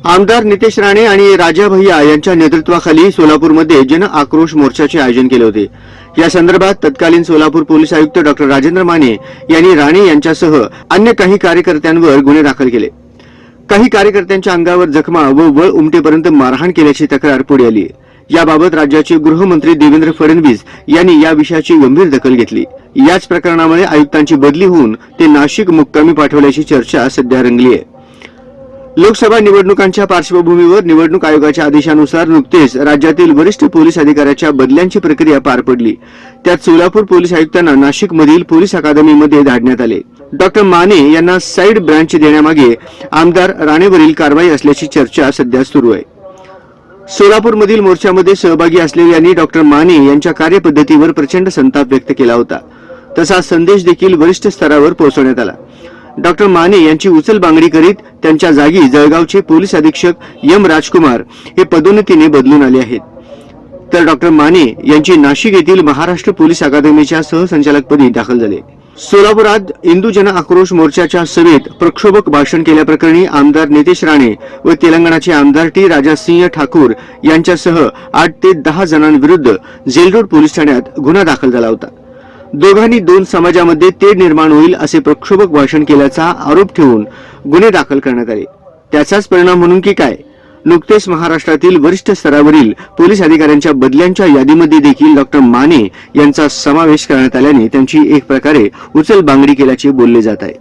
आमदार नितेश राणे आणि राजा भैया यांच्या नेतृत्वाखाली सोलापूरमध्ये जन आक्रोश मोर्चाचे आयोजन केले होते। या संदर्भात तत्कालीन सोलापूर पोलीस आयुक्त डॉक्टर राजेंद्र माने यांनी राणे यांच्यासह अन्य काही कार्यकर्त्यांवर गुन्हे दाखल केले। काही कार्यकर्त्यांच्या अंगावर जखमा व वळ उमटेपर्यंत मारहाण केल्याची तक्रार पुढे आली आहे। याबाबत राज्याचे गृहमंत्री देवेंद्र फडणवीस यांनी या विषयाची गंभीर दखल घेतली। याच प्रकरणामध्ये आयुक्तांची बदली होऊन ते नाशिक मुक्कामी पाठवल्याची चर्चा सध्या रंगली आहे। लोकसभा निवडणुकांच्या पार्श्वभूमीवर निवडणूक आयोगाच्या आदेशानुसार नुकतेच राज्यातील वरिष्ठ पोलीस अधिकाऱ्याच्या बदल्यांची प्रक्रिया पार पडली। त्यात सोलापूर पोलीस आयुक्तांना नाशिकमधील पोलीस अकादमीमध्ये धाडण्यात आले। डॉक्टर माने यांना साइड ब्रांच देण्यामागे आमदार राणेवरील कारवाई असल्याची चर्चा सध्या सुरू आहे। सोलापूरमधील मोर्चामध्ये सहभागी असलेल्यांनी डॉक्टर माने यांच्या कार्यपद्धतीवर प्रचंड संताप व्यक्त केला होता। तसा संदेश देखील वरिष्ठ स्तरावर पोहोचवण्यात आला। डॉक्टर माने यांची उचलबांगडी करीत त्यांच्या जागी जळगावचे पोलीस अधीक्षक एम राजकुमार हे पदोन्नतीने बदलून आले आहेत। तर डॉक्टर माने यांची नाशिक येथील महाराष्ट्र पोलीस अकादमीच्या सहसंचालकपदी दाखल झाले। सोलापुरात हिंदू जन आक्रोश मोर्चाच्या सभेत प्रक्षोभक भाषण केल्याप्रकरणी आमदार नितेश राणे व तेलंगणाचे आमदार टी राजा सिंह ठाकूर यांच्यासह 8 ते 10 जणांविरुद्ध जेलरोड पोलीस ठाण्यात गुन्हा दाखल झाला होता। दोघांनी दोन समाजामध्ये तेढ निर्माण होईल असे प्रक्षोभक भाषण केल्याचा आरोप ठेवून गुन्हे दाखल करण्यात आले। त्याचाच परिणाम म्हणून की काय, नुकतेच महाराष्ट्रातील वरिष्ठ स्तरावरील पोलीस अधिकाऱ्यांच्या बदल्यांच्या यादीमध्ये देखील डॉक्टर माने यांचा समावेश करण्यात आल्याने त्यांची एक प्रकारे उचलबांगडी केल्याचे बोलले जात आहे।